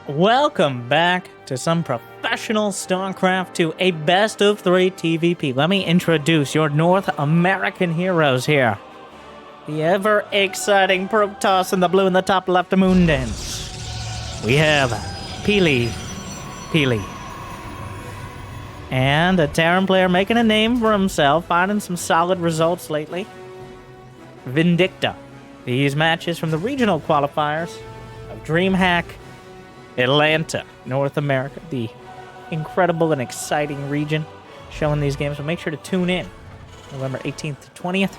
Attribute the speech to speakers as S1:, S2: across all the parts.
S1: Welcome back to some professional StarCraft to a best of 3 TVP. Let me introduce your North American heroes here. The ever exciting Protoss in the blue in the top left of Moon Dance. We have PiliPili. And a Terran player making a name for himself, finding some solid results lately. Vindicta. These matches from the regional qualifiers of Dreamhack Atlanta, North America, the incredible and exciting region showing these games. So make sure to tune in November 18th to 20th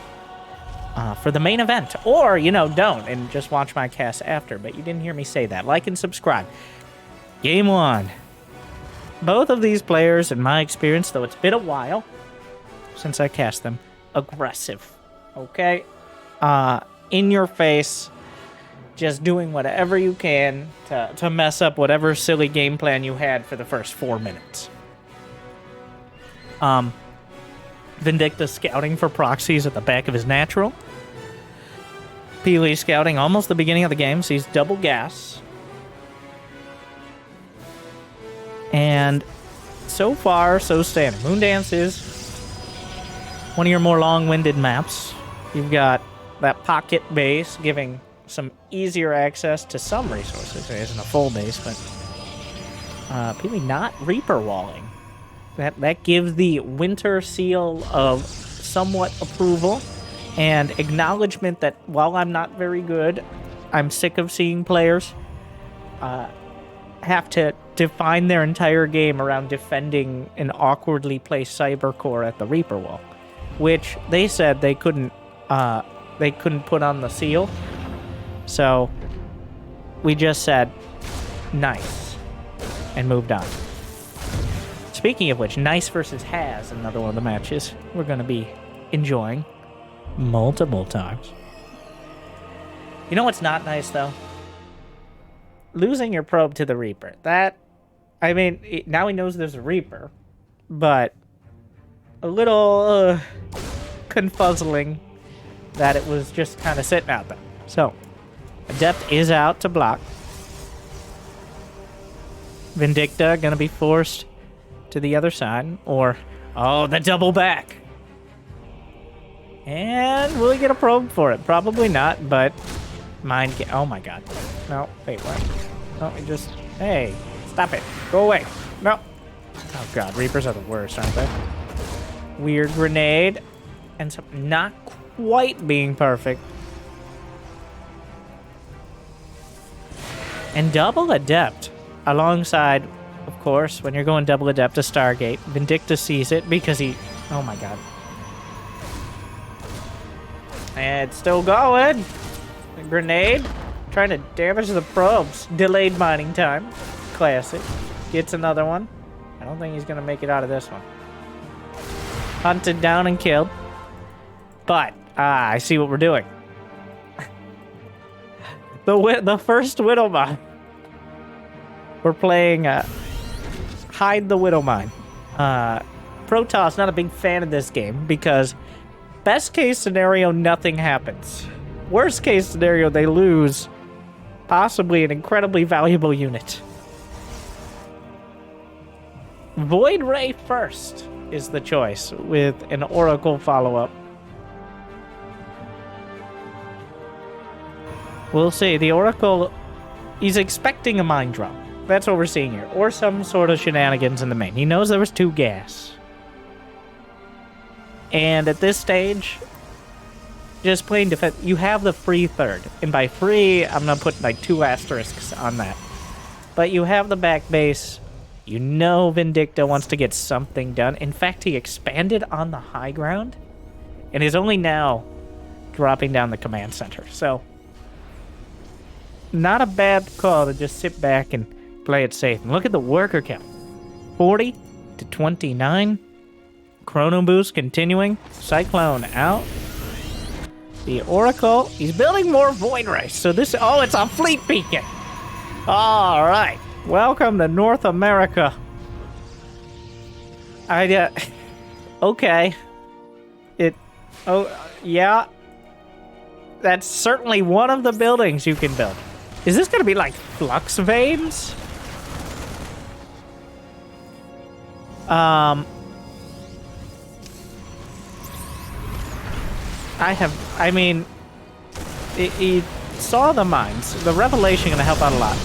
S1: for the main event. Or, don't and just watch my cast after. But you didn't hear me say that. Like and subscribe. Game 1. Both of these players, in my experience, though it's been a while since I cast them, aggressive. Okay? In your face. Just doing whatever you can to mess up whatever silly game plan you had for the first 4 minutes. Vindicta scouting for proxies at the back of his natural. Pili scouting almost the beginning of the game, so he's double gas. And so far, so standard. Moondance is one of your more long-winded maps. You've got that pocket base giving some easier access to some resources. It isn't a full base, but Pili not Reaper walling. That gives the winter seal of somewhat approval and acknowledgement that while I'm not very good, I'm sick of seeing players have to define their entire game around defending an awkwardly placed cyber core at the Reaper wall, which they said they couldn't put on the seal. So, we just said, nice, and moved on. Speaking of which, nice versus has, another one of the matches we're going to be enjoying multiple times. You know what's not nice, though? Losing your probe to the Reaper. Now he knows there's a Reaper, but a little confuzzling that it was just kind of sitting out there. So, Adept is out to block. Vindicta gonna be forced to the other side. Or, the double back. And will he get a probe for it? Probably not, but oh my god. No, wait, what? No, hey, stop it. Go away. No. Oh god, Reapers are the worst, aren't they? Weird grenade. And some not quite being perfect. And double Adept, alongside, of course, when you're going double Adept to Stargate, Vindicta sees it because oh my god. And it's still going. The grenade, trying to damage the probes. Delayed mining time. Classic. Gets another one. I don't think he's going to make it out of this one. Hunted down and killed. But, I see what we're doing. The first Widowmine. We're playing Hide the Widowmine. Protoss not a big fan of this game because best case scenario, nothing happens. Worst case scenario, they lose possibly an incredibly valuable unit. Void Ray first is the choice with an Oracle follow-up. We'll see. The Oracle, he's expecting a mine drop. That's what we're seeing here. Or some sort of shenanigans in the main. He knows there was 2 gas. And at this stage, just plain defense. You have the free third. And by free, I'm going to put like 2 asterisks on that. But you have the back base. You know Vindicta wants to get something done. In fact, he expanded on the high ground. And is only now dropping down the command center. So, not a bad call to just sit back and play it safe. And look at the worker count. 40 to 29. Chrono Boost continuing. Cyclone out. The Oracle, he's building more Void Race. So this, it's a fleet beacon. All right. Welcome to North America. Okay. Yeah. That's certainly one of the buildings you can build. Is this going to be like flux veins? I mean, he saw the mines. The revelation gonna help out a lot.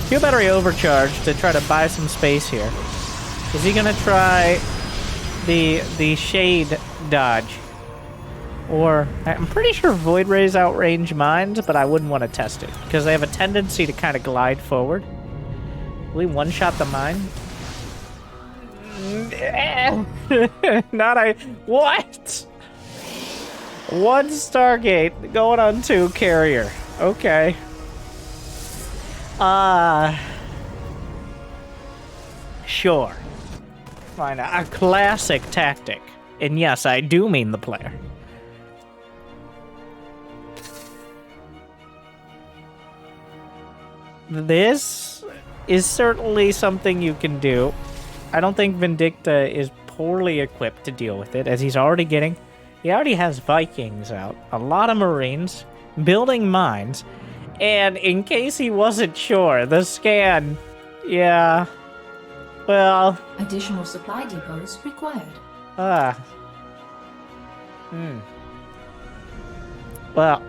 S1: Fuel battery overcharge to try to buy some space here. Is he gonna try the shade dodge? Or, I'm pretty sure Void Rays outrange mines, but I wouldn't want to test it, because they have a tendency to kind of glide forward. Will he one-shot the mine? What? One Stargate going on 2 carrier. Okay. Sure. Fine. A classic tactic. And yes, I do mean the player. This is certainly something you can do. I don't think Vindicta is poorly equipped to deal with it, as he already has Vikings out, a lot of Marines, building mines, and in case he wasn't sure, the scan, yeah, well...
S2: Additional supply depots required.
S1: Well,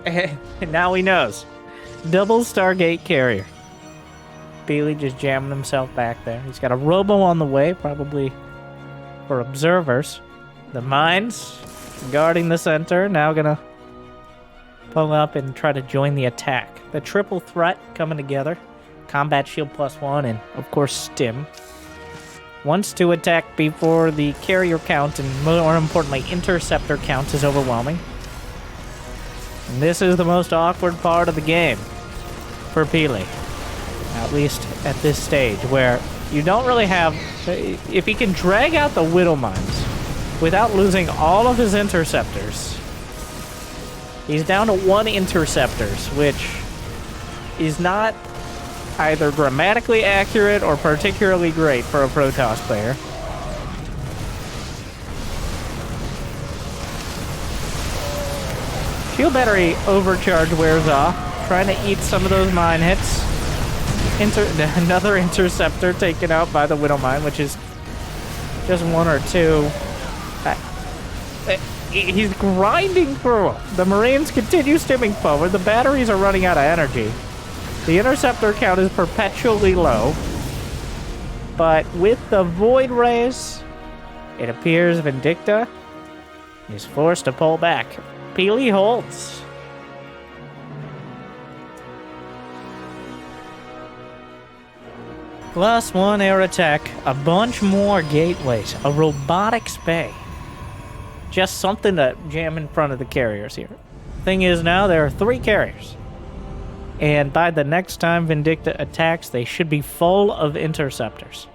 S1: now he knows. Double Stargate carrier. Pili just jamming himself back there. He's got a robo on the way, probably for observers. The mines guarding the center, now gonna pull up and try to join the attack. The triple threat coming together. Combat shield +1 and, of course, stim. Wants to attack before the carrier count and, more importantly, interceptor count is overwhelming. And this is the most awkward part of the game for Pili. At least at this stage, where you don't really have... If he can drag out the Widow Mines without losing all of his interceptors, he's down to 1 interceptors, which is not either grammatically accurate or particularly great for a Protoss player. Shield battery overcharge wears off, trying to eat some of those mine hits. Another interceptor taken out by the Widow Mine, which is just 1 or 2. He's grinding through. The Marines continue stimming forward. The batteries are running out of energy. The interceptor count is perpetually low. But with the Void Rays, it appears Vindicta is forced to pull back. Pili holds. +1 air attack, a bunch more gateways, a robotics bay. Just something to jam in front of the carriers here. Thing is now there are 3 carriers. And by the next time Vindicta attacks, they should be full of interceptors.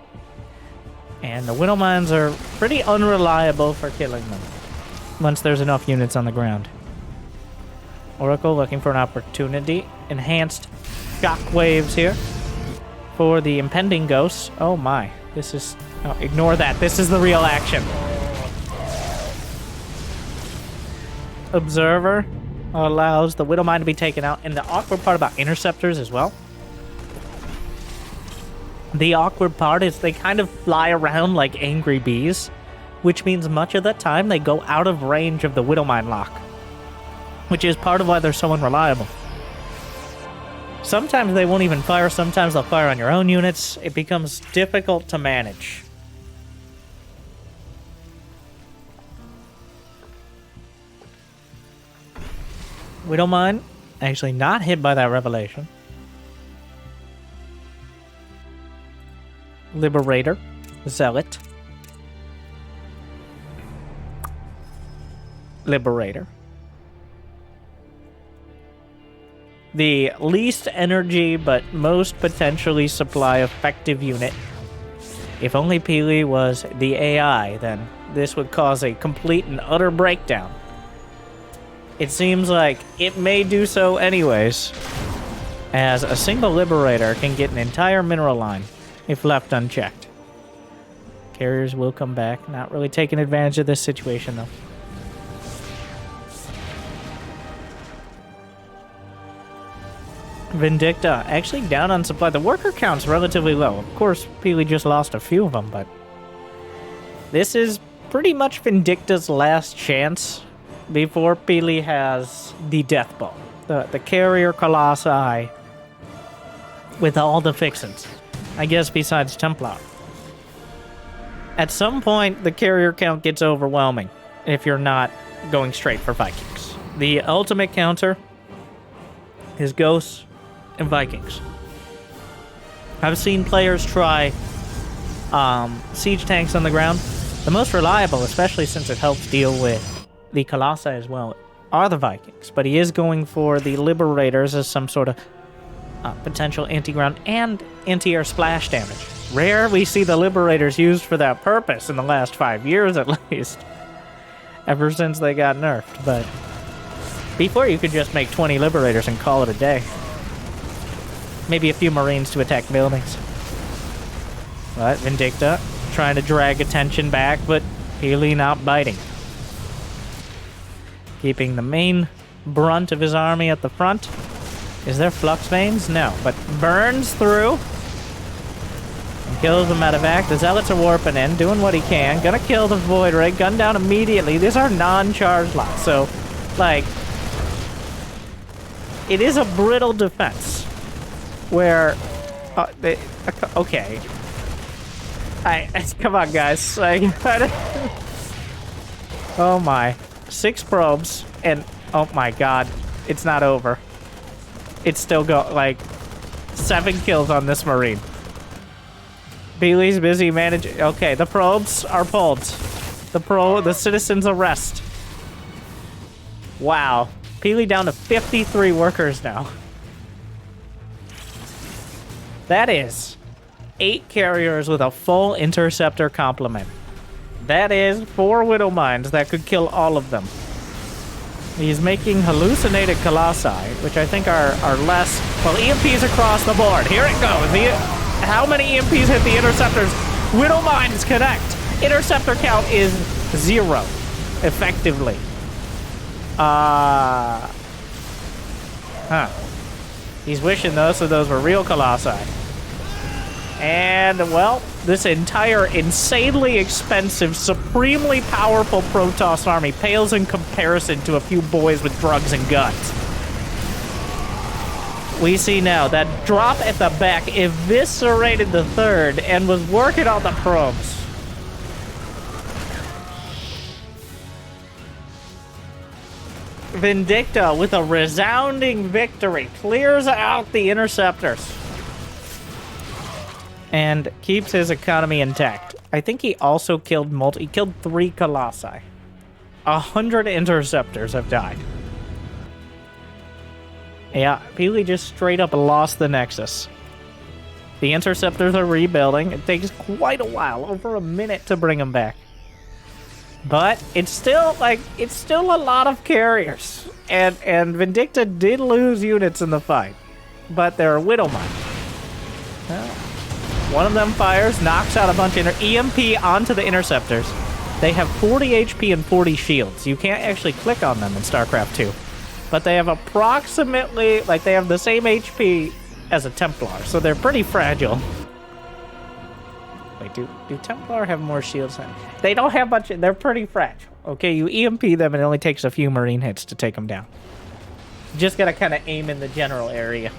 S1: And the Widow Mines are pretty unreliable for killing them once there's enough units on the ground. Oracle looking for an opportunity. Enhanced shockwaves here for the impending ghosts. Oh my, this is... Oh, ignore that. This is the real action. Observer allows the Widow Mine to be taken out. And the awkward part about interceptors as well. The awkward part is they kind of fly around like angry bees, which means much of the time they go out of range of the Widow Mine lock, which is part of why they're so unreliable. Sometimes they won't even fire, sometimes they'll fire on your own units. It becomes difficult to manage. Widow Mine actually not hit by that revelation. Liberator. Zealot. Liberator. The least energy, but most potentially supply effective unit. If only Pili was the AI, then this would cause a complete and utter breakdown. It seems like it may do so anyways, as a single Liberator can get an entire mineral line if left unchecked. Carriers will come back, not really taking advantage of this situation though. Vindicta, actually down on supply. The worker count's relatively low. Of course, Pili just lost a few of them, but This is pretty much Vindicta's last chance before Pili has the Death Bow. The carrier Colossi with all the fixins. I guess besides Templar. At some point, the carrier count gets overwhelming if you're not going straight for Vikings. The ultimate counter is Ghosts and Vikings. I've seen players try siege tanks on the ground. The most reliable, especially since it helps deal with the Colossi as well, are the Vikings. But he is going for the Liberators as some sort of potential anti-ground and anti-air splash damage. Rare we see the Liberators used for that purpose in the last 5 years at least. Ever since they got nerfed, but before you could just make 20 Liberators and call it a day. Maybe a few Marines to attack buildings. But Vindicta trying to drag attention back, but Pili not biting. Keeping the main brunt of his army at the front. Is there Flux Veins? No, but burns through and kills the medevac. The Zealots are warping in, doing what he can. Gonna kill the Void Ray. Gun down immediately. These are non-charge lots, so, like, it is a brittle defense. Where, okay. Come on, guys. Like, oh my. 6 probes, and oh my god, it's not over. It's still like 7 kills on this Marine. Pili's busy managing. Okay, the probes are pulled. The citizens arrest. Wow. Pili down to 53 workers now. That is 8 carriers with a full interceptor complement. That is 4 Widow Mines that could kill all of them. He's making hallucinated Colossi, which I think are less... Well, EMPs across the board. Here it goes. How many EMPs hit the interceptors? Widow Mines connect. Interceptor count is 0, effectively. He's wishing those were real Colossi. And, well, this entire insanely expensive, supremely powerful Protoss army pales in comparison to a few boys with drugs and guns. We see now that drop at the back eviscerated the 3rd and was working on the probes. Vindicta, with a resounding victory, clears out the interceptors and keeps his economy intact. I think he also killed he killed 3 Colossi. 100 interceptors have died. Yeah, Pili just straight up lost the Nexus. The interceptors are rebuilding. It takes quite a while, over a minute to bring them back. But it's still a lot of carriers. And Vindicta did lose units in the fight. But they're Widow Mine. Well, one of them fires, knocks out a bunch of EMP onto the interceptors. They have 40 HP and 40 shields. You can't actually click on them in StarCraft 2. But they have approximately, like, they have the same HP as a Templar, so they're pretty fragile. Wait, do Templar have more shields? They don't have much, they're pretty fragile. Okay, you EMP them and it only takes a few Marine hits to take them down. You just gotta kind of aim in the general area.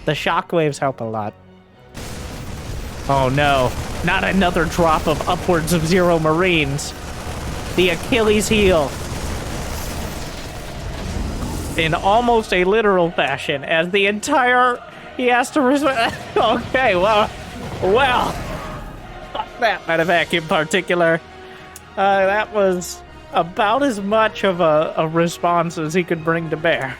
S1: The shockwaves help a lot. Oh no, not another drop of upwards of 0 Marines. The Achilles heel. In almost a literal fashion, as the entire... He has to... Okay, well... Fuck that medevac in particular. That was about as much of a response as he could bring to bear.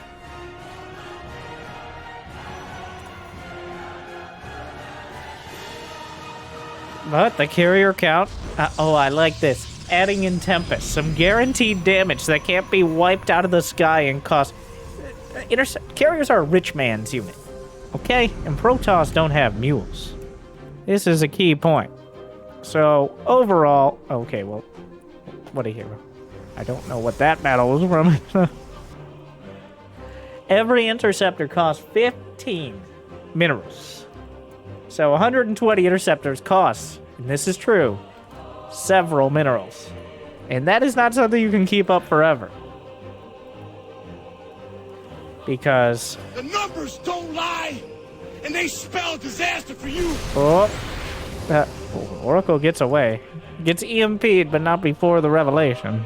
S1: But the carrier count... oh, I like this. Adding in Tempest. Some guaranteed damage that can't be wiped out of the sky and cost... Carriers are a rich man's unit. Okay? And Protoss don't have mules. This is a key point. So, overall... Okay, well... What a hero. I don't know what that battle was from. Every interceptor costs 15 minerals. So 120 interceptors cost, and this is true, several minerals. And that is not something you can keep up forever. Because...
S3: The numbers don't lie! And they spell disaster for you!
S1: Oracle gets away. Gets EMP'd, but not before the revelation.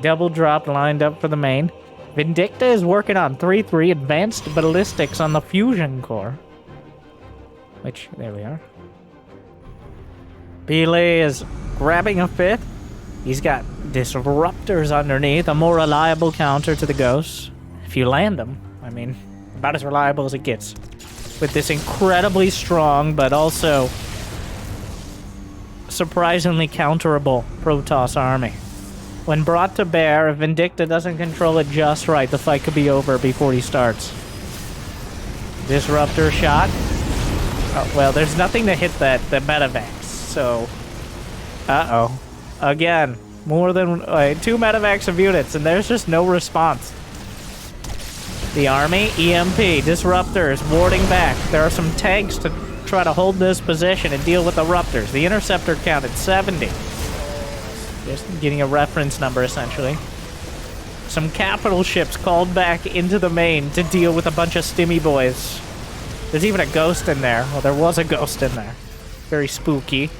S1: Double drop lined up for the main. Vindicta is working on 3-3 advanced ballistics on the fusion core. Which, there we are. PiliPili is grabbing a 5th. He's got disruptors underneath, a more reliable counter to the ghosts. If you land them, I mean, about as reliable as it gets. With this incredibly strong, but also surprisingly counterable Protoss army. When brought to bear, if Vindicta doesn't control it just right, the fight could be over before he starts. Disruptor shot. Oh, well, there's nothing to hit the medevacs, so... Uh-oh. Again, more than 2 medevacs of units, and there's just no response. The army, EMP, disruptors, warding back. There are some tanks to try to hold this position and deal with the Ruptors. The interceptor counted 70. Just getting a reference number, essentially. Some capital ships called back into the main to deal with a bunch of stimmy boys. There's even a ghost in there. Well, there was a ghost in there. Very spooky.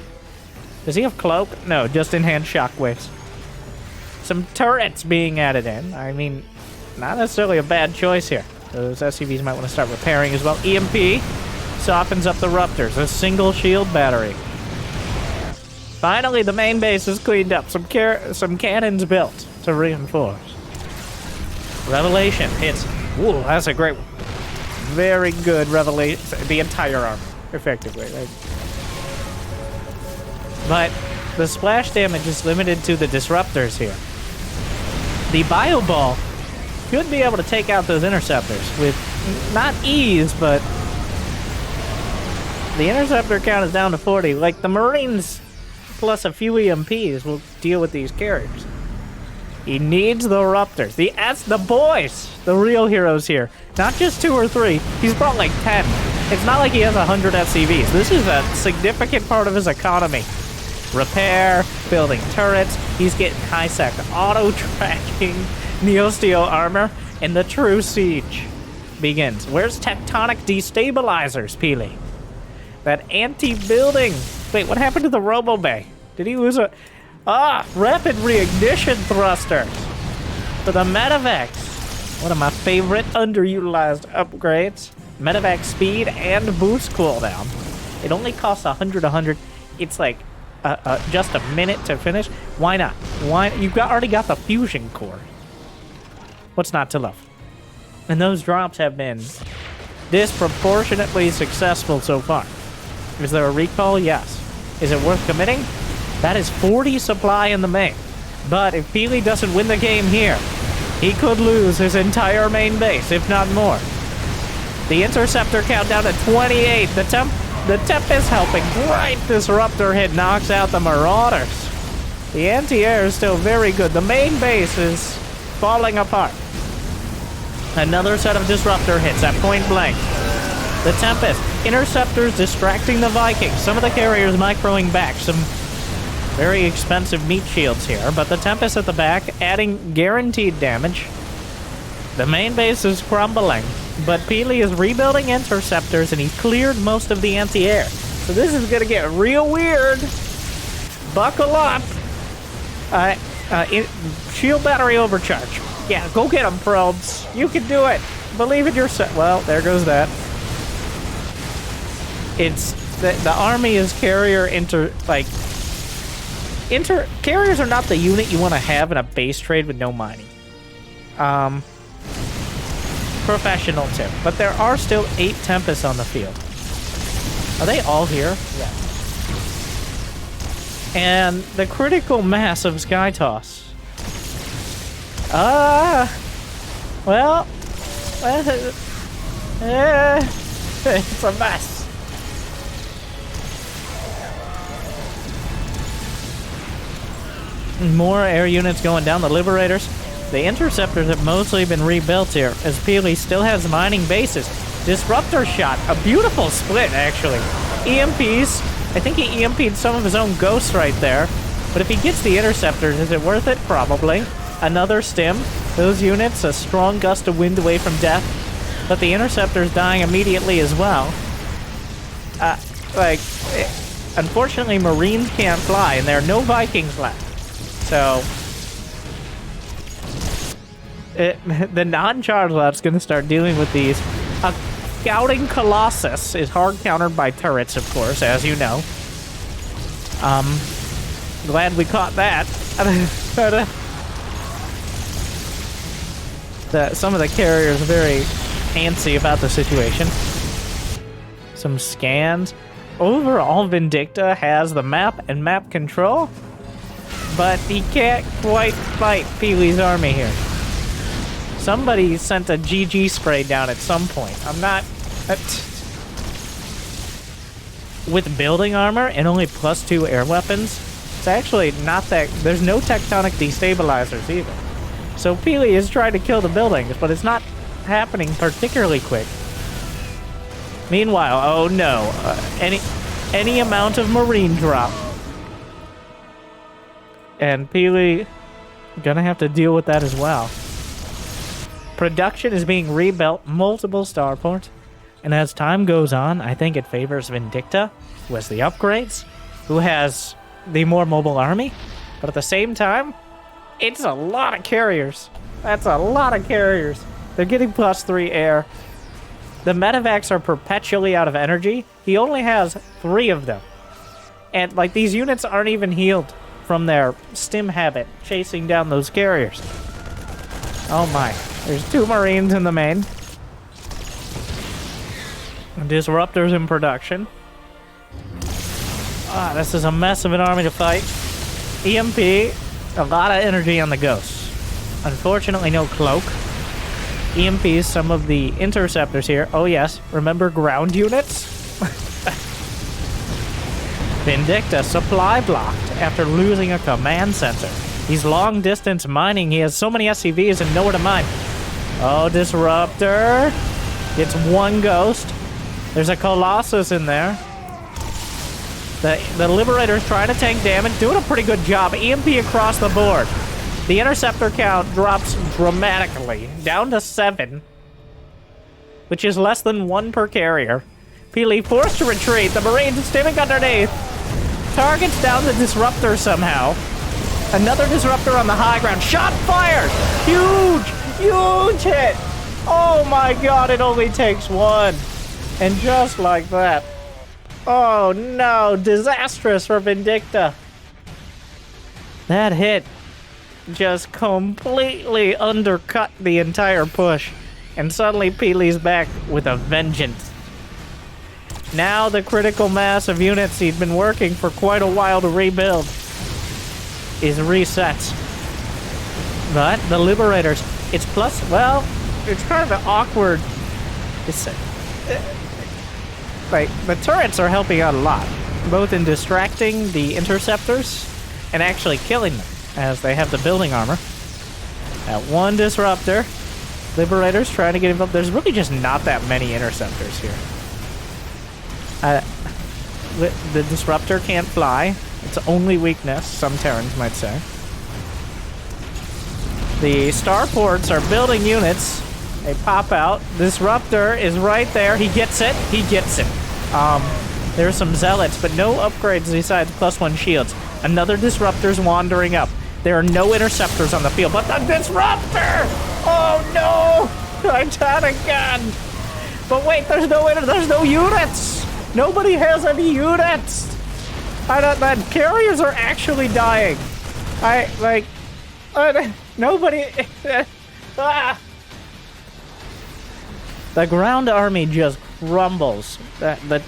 S1: Does he have cloak? No, just in-hand shockwaves. Some turrets being added in. I mean, not necessarily a bad choice here. Those SCVs might want to start repairing as well. EMP softens up the Ruptors. A single shield battery. Finally, the main base is cleaned up. Some cannons built to reinforce. Revelation hits. Ooh, that's a great one. Very good revelation. The entire armor, effectively. Right? But the splash damage is limited to the disruptors here. The bio ball should be able to take out those interceptors with not ease, but the interceptor count is down to 40. Like the Marines plus a few EMPs will deal with these carriers. He needs the Ruptors. The boys, the real heroes here. Not just 2 or 3. He's brought like 10. It's not like he has 100 SCVs. This is a significant part of his economy. Repair, building turrets. He's getting high-sec auto-tracking Neosteel armor, and the true siege begins. Where's tectonic destabilizers, PiliPili? That anti-building. Wait, what happened to the Robo-Bay? Did he lose a... rapid reignition thrusters for the medevacs. One of my favorite underutilized upgrades. Medevac speed and boost cooldown. It only costs 100. It's like just a minute to finish. Why not? Why? You've already got the fusion core. What's not to love? And those drops have been disproportionately successful so far. Is there a recall? Yes. Is it worth committing? That is 40 supply in the main. But if PiliPili doesn't win the game here, he could lose his entire main base, if not more. The interceptor count down to 28. The temp is helping. Great disruptor hit knocks out the Marauders. The anti-air is still very good. The main base is falling apart. Another set of disruptor hits at point blank. The Tempest. Interceptors distracting the Vikings. Some of the carriers microing back. Some very expensive meat shields here, but the Tempest at the back adding guaranteed damage. The main base is crumbling, but PiliPili is rebuilding interceptors and he cleared most of the anti-air. So this is gonna get real weird. Buckle up. Shield battery overcharge. Yeah, go get them, probes. You can do it. Believe in yourself. Well, there goes that. It's the army is carrier carriers are not the unit you want to have in a base trade with no mining. Professional tip. But there are still 8 Tempests on the field. Are they all here? Yeah. And the critical mass of Sky Toss. Well, it's a mess. More air units going down. The Liberators. The Interceptors have mostly been rebuilt here, as PiliPili still has mining bases. Disruptor shot. A beautiful split, actually. EMPs. I think he EMP'd some of his own ghosts right there. But if he gets the interceptors, is it worth it? Probably. Another stim. Those units, a strong gust of wind away from death. But the interceptor's dying immediately as well. Unfortunately, Marines can't fly, and there are no Vikings left. So, the non-charge lab's going to start dealing with these. A scouting Colossus is hard countered by turrets, of course, as you know. Glad we caught that. Some of the carriers are very antsy about the situation. Some scans. Overall, Vindicta has the map and map control, but he can't quite fight PiliPili's army here. Somebody sent a GG spray down at some point. I'm not... With building armor and only +2 air weapons, it's actually not that... There's no tectonic destabilizers either. So PiliPili is trying to kill the buildings, but it's not happening particularly quick. Meanwhile, oh no, any amount of marine drop. And PiliPili gonna have to deal with that as well. Production is being rebuilt, multiple starports, and as time goes on, I think it favors Vindicta, who has the upgrades, who has the more mobile army, but at the same time, it's a lot of carriers. That's a lot of carriers. They're getting +3 air. The medevacs are perpetually out of energy. He only has 3 of them. And, like, these units aren't even healed from their stim habit chasing down those carriers. Oh my. There's 2 Marines in the main. Disruptors in production. This is a mess of an army to fight. EMP, a lot of energy on the ghosts. Unfortunately, no cloak. EMPs some of the interceptors here. Oh yes, remember ground units? Vindicta supply blocked after losing a command center. He's long distance mining. He has so many SCVs and nowhere to mine. Oh, Disruptor gets 1 ghost. There's a Colossus in there. The Liberator's trying to tank damage, doing a pretty good job. EMP across the board. The interceptor count drops dramatically, down to 7, which is less than 1 per carrier. PiliPili forced to retreat. The Marines stimming underneath. Targets down the Disruptor somehow. Another Disruptor on the high ground. Shot fired! Huge! Huge hit! Oh my god, it only takes 1. And just like that. Oh no, disastrous for Vindicta. That hit just completely undercut the entire push. And suddenly PiliPili's back with a vengeance. Now the critical mass of units he'd been working for quite a while to rebuild is reset. But the Liberators, it's well, it's kind of an awkward... Like, the turrets are helping out a lot, both in distracting the interceptors and actually killing them, as they have the building armor. At 1 Disruptor, Liberators trying to get involved. There's really just not that many interceptors here. The Disruptor can't fly. It's only weakness, some Terrans might say. The starports are building units. They pop out. Disruptor is right there. He gets it. He gets it. There's some zealots, but no upgrades besides +1 shields. Another Disruptor's wandering up. There are no interceptors on the field, but the Disruptor! Oh no! Titanic gun! But wait, there's no units! Nobody has any units! The carriers are actually dying. Nobody... The ground army just crumbles. The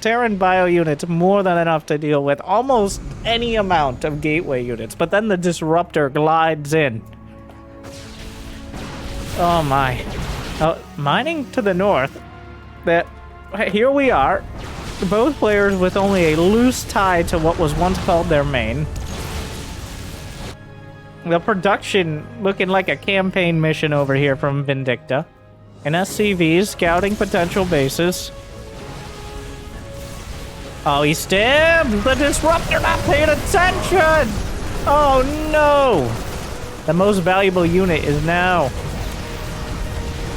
S1: Terran bio units more than enough to deal with almost any amount of gateway units, but then the Disruptor glides in. Oh my. Mining to the north, here we are, both players with only a loose tie to what was once called their main. The production looking like a campaign mission over here from Vindicta. And SCVs scouting potential bases. Oh, he stabbed! The disruptor not paying attention! Oh no! The most valuable unit is now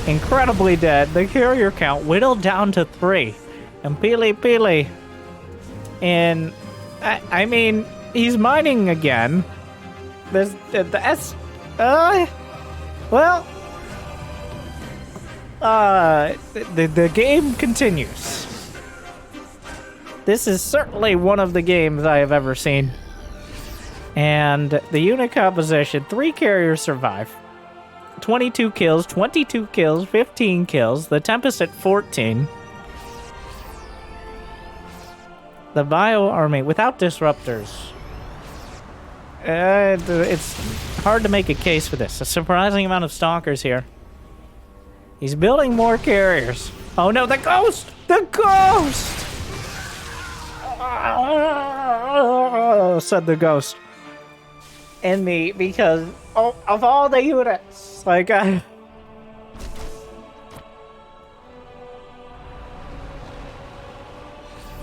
S1: incredibly dead. The carrier count whittled down to 3. And PiliPili. And I mean, he's mining again. There's the game continues. This is certainly one of the games I have ever seen. And the unit composition, 3 carriers survive. 22 kills, 22 kills, 15 kills. The Tempest at 14. The Bio Army without disruptors. It's hard to make a case for this. A surprising amount of stalkers here. He's building more carriers. Oh no, the ghost! The ghost! Said the ghost. And me, because of all the units, like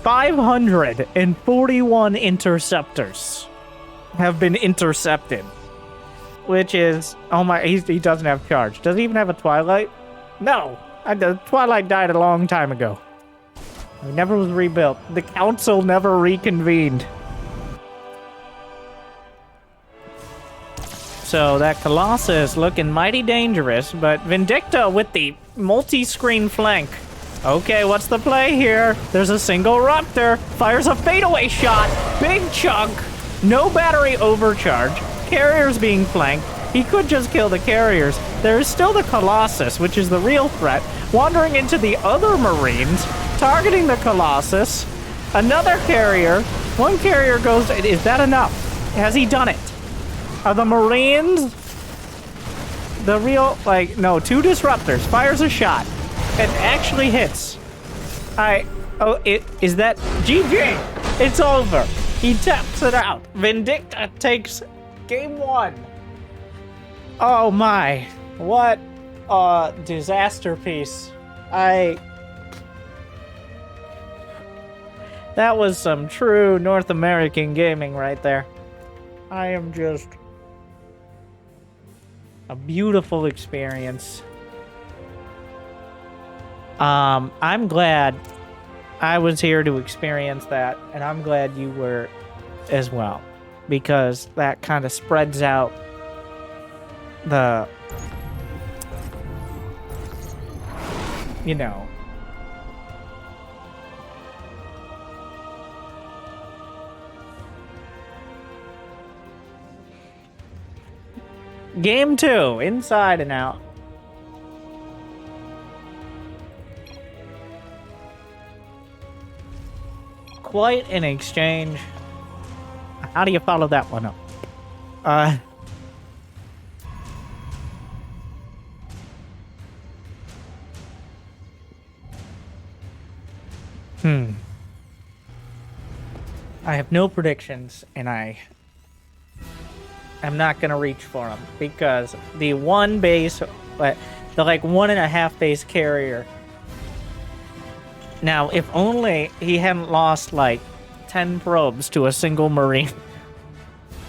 S1: 541 interceptors have been intercepted, which is, oh my, he doesn't have charge. Does he even have a Twilight? No, the Twilight died a long time ago. It never was rebuilt. The council never reconvened. So that Colossus looking mighty dangerous, but Vindicta with the multi-screen flank. Okay, what's the play here? There's a single Raptor, fires a fadeaway shot, big chunk, no battery overcharge, carriers being flanked. He could just kill the carriers. There is still the Colossus, which is the real threat, wandering into the other Marines, targeting the Colossus. Another carrier. One carrier goes, is that enough? Has he done it? Are the Marines the real, like, no, 2 disruptors, fires a shot, and actually hits. Is that GG? It's over. He taps it out. Vindicta takes game 1. Oh my, what a disaster piece. That was some true North American gaming right there. I am just a beautiful experience. I'm glad I was here to experience that, and I'm glad you were as well, because that kind of spreads out the, you know, Game 2, inside and out. Quite an exchange. How do you follow that one up? I have no predictions, and I'm not gonna reach for them, because the one base, the like 1.5 base carrier. Now, if only he hadn't lost like 10 probes to a single Marine.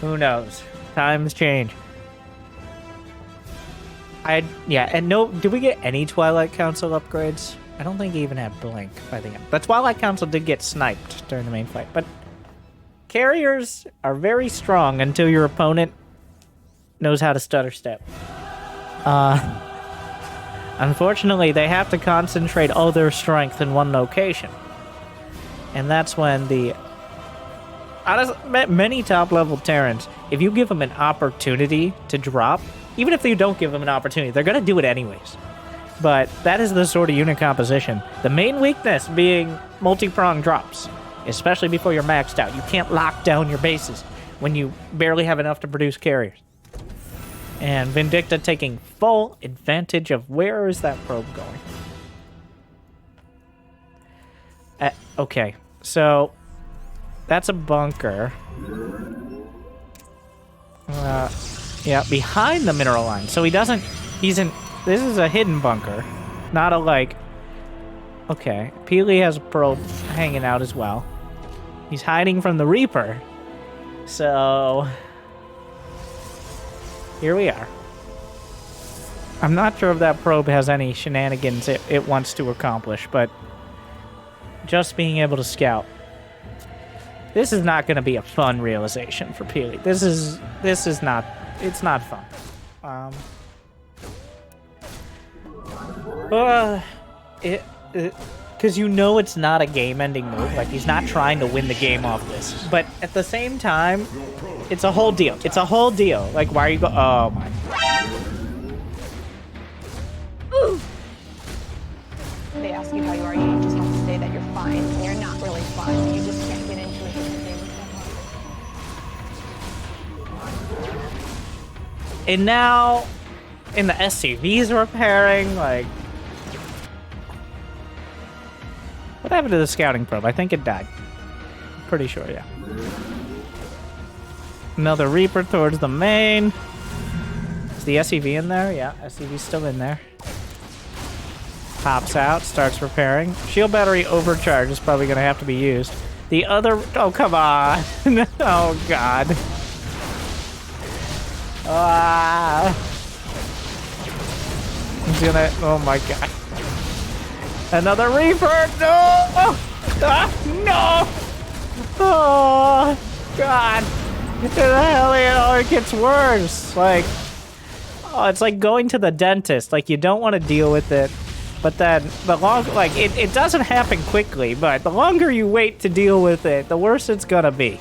S1: Who knows? Times change. Yeah, and no, did we get any Twilight Council upgrades? I don't think he even had Blink by the end. The Twilight Council did get sniped during the main fight, but carriers are very strong until your opponent knows how to stutter step. Unfortunately, they have to concentrate all their strength in one location. And that's when many top-level Terrans, if you give them an opportunity to drop, even if you don't give them an opportunity, they're going to do it anyways. But that is the sort of unit composition. The main weakness being multi-pronged drops, especially before you're maxed out. You can't lock down your bases when you barely have enough to produce carriers. And Vindicta taking full advantage of where is that probe going. Okay, so that's a bunker. Yeah, behind the mineral line. So this is a hidden bunker, not a like. Okay, Pili has a probe hanging out as well. He's hiding from the Reaper. So here we are. I'm not sure if that probe has any shenanigans it wants to accomplish, but just being able to scout. This is not going to be a fun realization for Pili. This is not, it's not fun. Because you know it's not a game-ending move. Like, he's not trying to win the game off this. But at the same time, it's a whole deal. It's a whole deal. Like, why are you go? Oh my.
S4: They ask you how you are, you just have to say that you're fine, and you're not really fine. You just can't get into it because they look
S1: And now, in the SCVs repairing, like... What happened to the scouting probe? I think it died. I'm pretty sure, yeah. Another Reaper towards the main. Is the SCV in there? Yeah, SCV's still in there. Pops out, starts repairing. Shield battery overcharge is probably going to have to be used. The other... Oh, come on. Oh, God. He's gonna... Oh, my God. Another Reaper! No! No! Oh, God. What the hell? It gets worse. Like... Oh, it's like going to the dentist. Like, you don't want to deal with it. But then, the longer, like, it doesn't happen quickly, but the longer you wait to deal with it, the worse it's gonna be.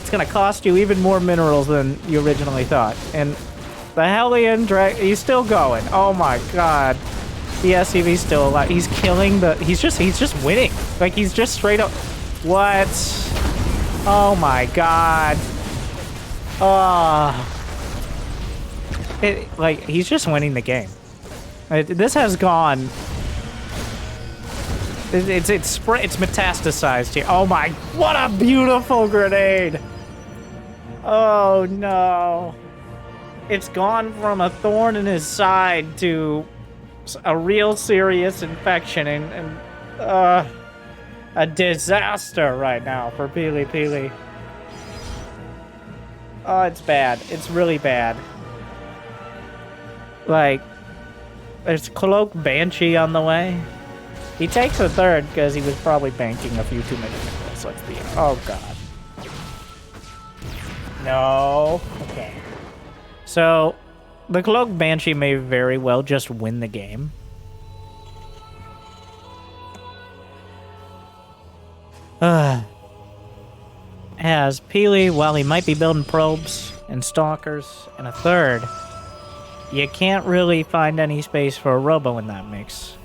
S1: It's gonna cost you even more minerals than you originally thought. And the Hellion he's still going. Oh my God. The SCV's still alive. He's killing the, he's just winning. Like, he's just straight up, what? Oh my God. Oh. Like, he's just winning the game. This has gone. It's metastasized here. Oh my! What a beautiful grenade! Oh no! It's gone from a thorn in his side to a real serious infection and a disaster right now for PiliPili. Oh, it's bad. It's really bad. Like. There's Cloak Banshee on the way. He takes a third because he was probably banking a few too many minerals. Let's be. Oh God. No. Okay. So, the Cloak Banshee may very well just win the game. As Pili, while he might be building probes and stalkers and a third, you can't really find any space for a robo in that mix.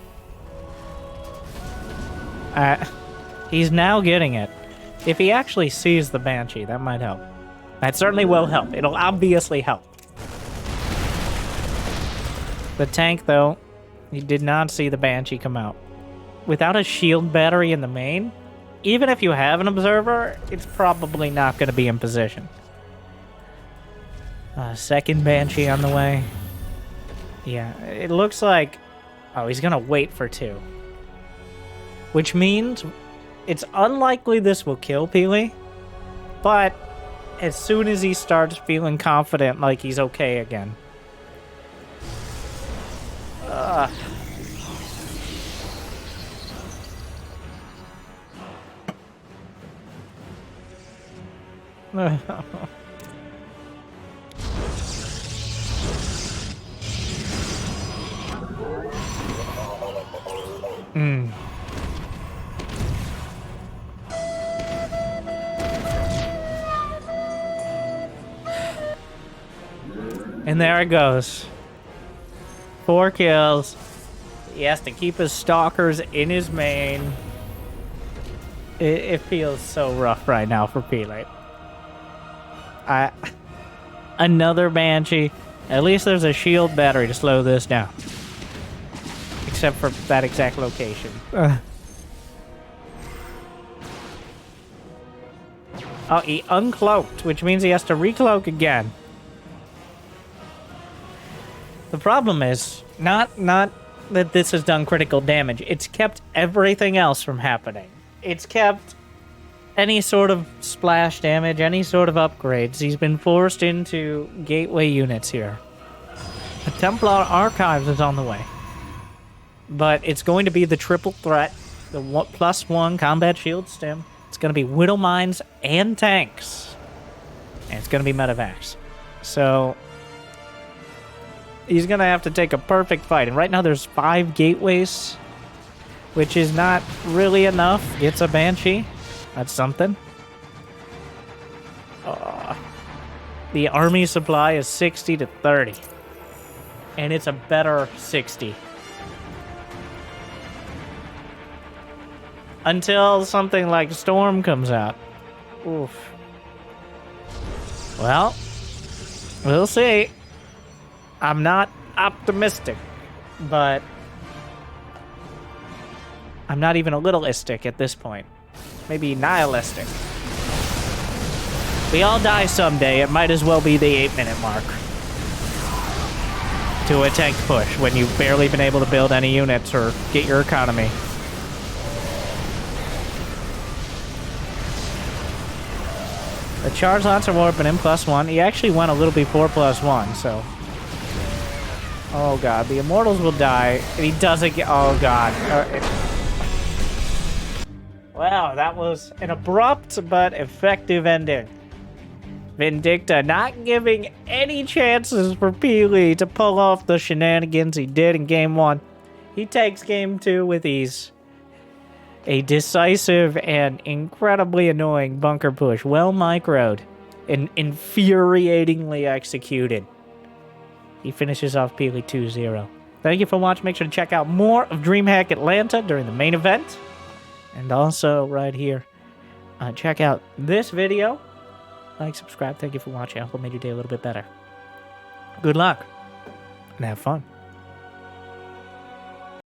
S1: He's now getting it. If he actually sees the Banshee, that might help. That certainly will help. It'll obviously help. The tank, though, he did not see the Banshee come out. Without a shield battery in the main, even if you have an observer, it's probably not going to be in position. Second Banshee on the way. Yeah, it looks like... Oh, he's gonna wait for two. Which means it's unlikely this will kill Pili, but as soon as he starts feeling confident, like he's okay again. And there it goes. 4 kills. He has to keep his stalkers in his main. It feels so rough right now for Pili. Another Banshee. At least there's a shield battery to slow this down. Except for that exact location. Oh, he uncloaked, which means he has to recloak again. The problem is not that this has done critical damage. It's kept everything else from happening. It's kept any sort of splash damage, any sort of upgrades. He's been forced into gateway units here. The Templar Archives is on the way. But it's going to be the triple threat, the +1 combat shield stim. It's going to be Widow Mines and tanks. And it's going to be medevacs. So he's going to have to take a perfect fight. And right now there's 5 gateways, which is not really enough. Gets a Banshee. That's something. The army supply is 60 to 30. And it's a better 60. Until something like Storm comes out. Oof. Well, we'll see. I'm not optimistic, but I'm not even a littleistic at this point. Maybe nihilistic. We all die someday. It might as well be the 8-minute mark to a tank push when you've barely been able to build any units or get your economy. The Charge Lancer Warp and M+1. He actually went a little before +1, so. Oh god, the Immortals will die. And he doesn't get. Oh god. Wow, that was an abrupt but effective ending. Vindicta not giving any chances for PiliPili to pull off the shenanigans he did in Game 1. He takes Game 2 with ease. A decisive and incredibly annoying bunker push. Well microed and infuriatingly executed. He finishes off PiliPili 2-0. Thank you for watching. Make sure to check out more of Dreamhack Atlanta during the main event. And also right here, check out this video. Like, subscribe. Thank you for watching. I hope it made your day a little bit better. Good luck and have fun.